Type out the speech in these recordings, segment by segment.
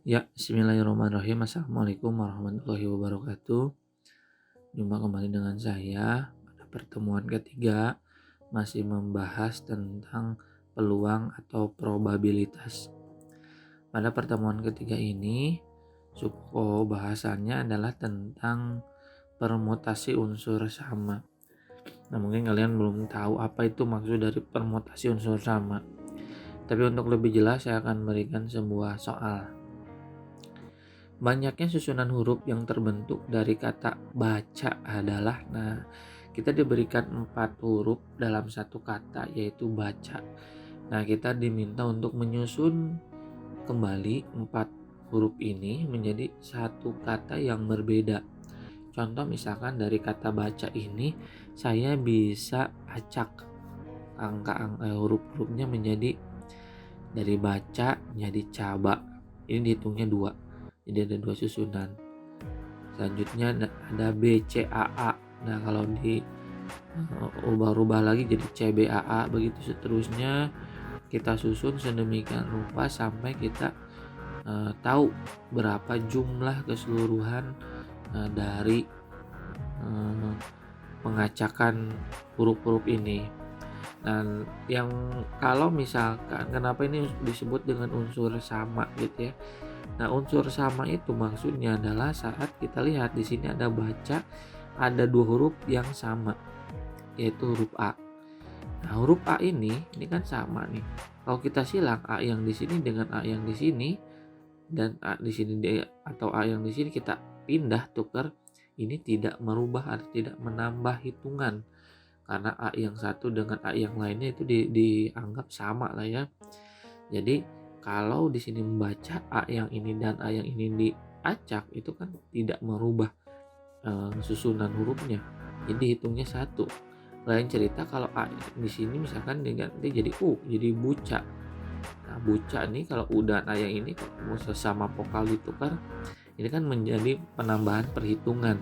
Ya, bismillahirrahmanirrahim. Assalamualaikum warahmatullahi wabarakatuh. Jumpa kembali dengan saya pada pertemuan ketiga, masih membahas tentang peluang atau probabilitas. Pada pertemuan ketiga ini, suku bahasannya adalah tentang permutasi unsur sama. Nah, mungkin kalian belum tahu apa itu maksud dari permutasi unsur sama. Tapi untuk lebih jelas, saya akan berikan sebuah soal. Banyaknya susunan huruf yang terbentuk dari kata baca adalah, kita diberikan 4 huruf dalam satu kata yaitu baca. Nah, kita diminta untuk menyusun kembali 4 huruf ini menjadi satu kata yang berbeda. Contoh misalkan dari kata baca ini saya bisa acak huruf-hurufnya menjadi dari baca menjadi caba. Ini dihitungnya 2. Jadi ada 2 susunan. Selanjutnya ada BCAA. Nah, kalau di ubah-ubah lagi jadi CBAA, begitu seterusnya kita susun sedemikian rupa sampai kita tahu berapa jumlah keseluruhan dari pengacakan huruf-huruf ini. Nah, yang kalau misalkan kenapa ini disebut dengan unsur sama gitu ya. Nah, unsur sama itu maksudnya adalah saat kita lihat di sini ada baca, ada 2 huruf yang sama, yaitu huruf A. Nah, huruf A ini kan sama nih. Kalau kita silang A yang di sini dengan A yang di sini dan A di sini atau A yang di sini kita pindah tukar, ini tidak merubah atau tidak menambah hitungan. Karena A yang satu dengan A yang lainnya itu dianggap sama lah ya. Jadi kalau di sini membaca A yang ini dan A yang ini diacak itu kan tidak merubah susunan hurufnya. Jadi hitungnya satu. Lain cerita kalau A di sini misalkan diganti jadi U, jadi buca. Nah, buca nih kalau U dan A yang ini kalau sesama vokal ditukar, ini kan menjadi penambahan perhitungan.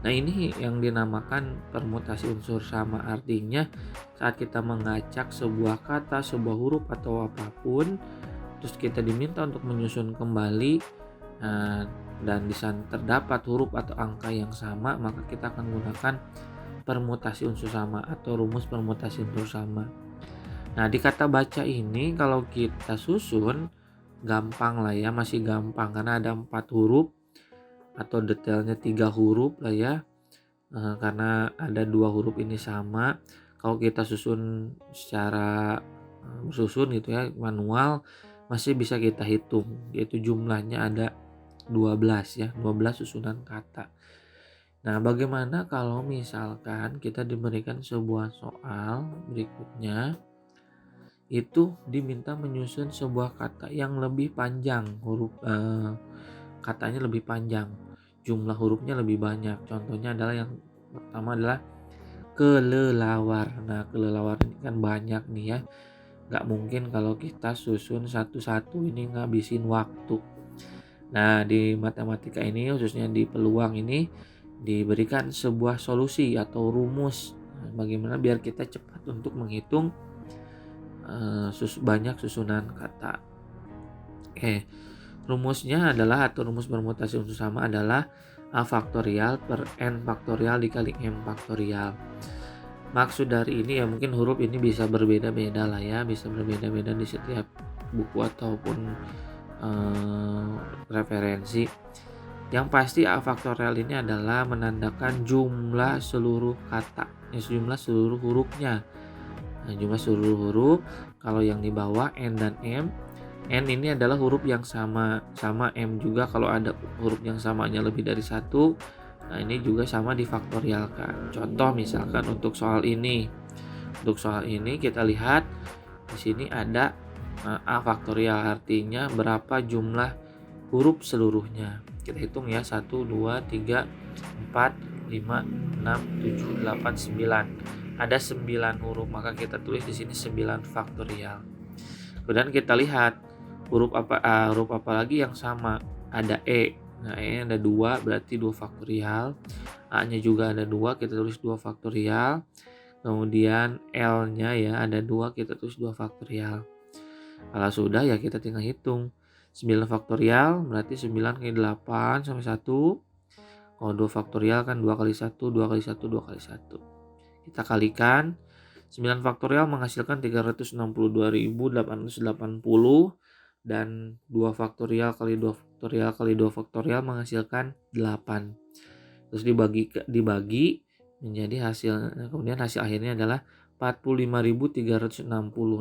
Nah, ini yang dinamakan permutasi unsur sama, artinya saat kita mengacak sebuah kata, sebuah huruf atau apapun, terus kita diminta untuk menyusun kembali dan di sana terdapat huruf atau angka yang sama, maka kita akan gunakan permutasi unsur sama atau rumus permutasi unsur sama. Nah, di kata baca ini kalau kita susun gampang lah ya, masih gampang karena ada 4 huruf atau detailnya 3 huruf lah ya. Karena ada 2 huruf ini sama, kalau kita susun secara susun gitu ya manual masih bisa kita hitung, yaitu jumlahnya ada 12 ya, 12 susunan kata. Nah, bagaimana kalau misalkan kita diberikan sebuah soal berikutnya, itu diminta menyusun sebuah kata yang lebih panjang, katanya lebih panjang, jumlah hurufnya lebih banyak. Contohnya adalah yang pertama adalah kelelawar. Nah, kelelawar ini kan banyak nih ya. Nggak mungkin kalau kita susun satu-satu ini ngabisin waktu. Nah, di matematika ini khususnya di peluang ini diberikan sebuah solusi atau rumus. Bagaimana biar kita cepat untuk menghitung banyak susunan kata. Oke, rumusnya adalah atau rumus permutasi unsur sama adalah A faktorial per N faktorial dikali M faktorial. Maksud dari ini ya mungkin huruf ini bisa berbeda-beda lah ya, bisa berbeda-beda di setiap buku ataupun referensi. Yang pasti A faktorial ini adalah menandakan jumlah seluruh kata, jumlah seluruh hurufnya. Nah, jumlah seluruh huruf, kalau yang di bawah N dan M, N ini adalah huruf yang sama M juga kalau ada huruf yang samanya lebih dari satu. Nah, ini juga sama difaktorialkan. Contoh misalkan untuk soal ini. Untuk soal ini kita lihat di sini ada A faktorial, artinya berapa jumlah huruf seluruhnya. Kita hitung ya, 1, 2, 3, 4, 5, 6, 7, 8, 9. Ada 9 huruf, maka kita tulis di sini 9 faktorial. Kemudian kita lihat huruf apa lagi yang sama. Ada E. Nah, E ada 2 berarti 2 faktorial. A-nya juga ada 2, kita tulis 2 faktorial. Kemudian L-nya ya ada 2, kita tulis 2 faktorial. Kalau sudah ya kita tinggal hitung. 9 faktorial berarti 9 kali 8 sampai 1. Kalau 2 faktorial kan 2 kali 1, 2 kali 1, 2 kali 1. Kita kalikan. 9 faktorial menghasilkan 362.880 dan 2 faktorial kali 2 faktorial kali 2 faktorial menghasilkan 8. Terus dibagi menjadi kemudian hasil akhirnya adalah 45.360.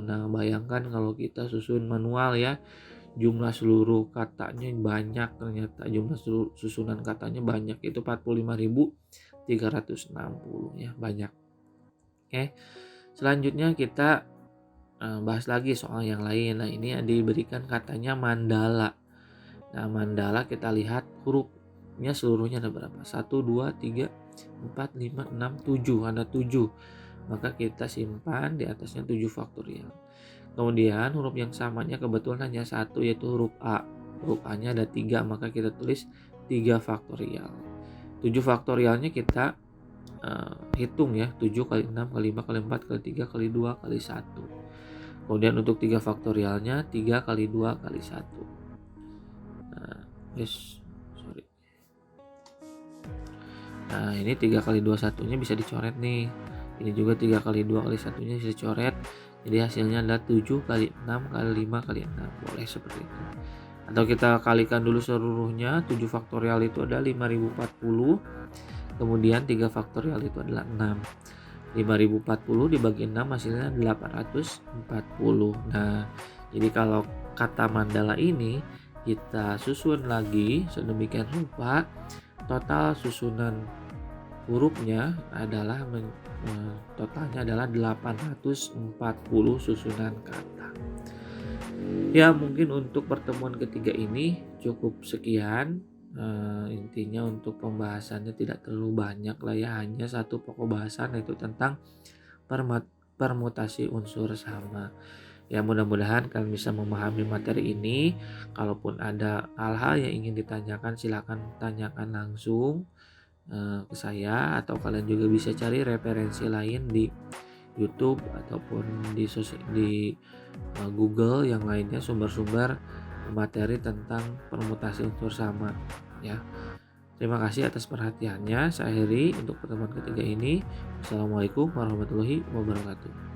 Nah, bayangkan kalau kita susun manual ya, jumlah seluruh katanya banyak, ternyata jumlah susunan katanya banyak, itu 45.360 ya, banyak. Oke. Selanjutnya kita bahas lagi soal yang lain. Nah, ini diberikan katanya mandala. Nah, mandala kita lihat hurufnya seluruhnya ada berapa? 1, 2, 3, 4, 5, 6, 7. Ada 7. Maka kita simpan di atasnya 7 faktorial. Kemudian huruf yang samanya kebetulan hanya 1, yaitu huruf A. Huruf A-nya ada 3, maka kita tulis 3 faktorial. 7 faktorialnya kita hitung ya, 7 kali 6 kali 5 kali 4 kali 3 kali 2 kali 1. Kemudian untuk 3 faktorialnya 3 kali 2 kali 1. Nah, Nah, ini 3 kali 2 satunya bisa dicoret nih. Ini juga 3 kali 2 kali satunya bisa dicoret. Jadi hasilnya adalah 7 kali 6 kali 5 kali 6. Boleh seperti itu. Atau kita kalikan dulu seluruhnya. 7 faktorial itu adalah 5040. Kemudian 3 faktorial itu adalah 6. 5040 dibagi 6 hasilnya 840. Nah, jadi kalau kata mandala ini kita susun lagi sedemikian rupa, total susunan hurufnya adalah totalnya adalah 840 susunan kata. Ya, mungkin untuk pertemuan ketiga ini cukup sekian. Intinya untuk pembahasannya tidak terlalu banyak lah ya, hanya satu pokok bahasan yaitu tentang permutasi unsur sama. Ya, mudah-mudahan kalian bisa memahami materi ini. Kalaupun ada hal-hal yang ingin ditanyakan, silakan tanyakan langsung ke saya, atau kalian juga bisa cari referensi lain di YouTube ataupun di Google yang lainnya, sumber-sumber materi tentang permutasi unsur sama ya. Terima kasih atas perhatiannya. Saya akhiri untuk pertemuan ketiga ini. Assalamualaikum warahmatullahi wabarakatuh.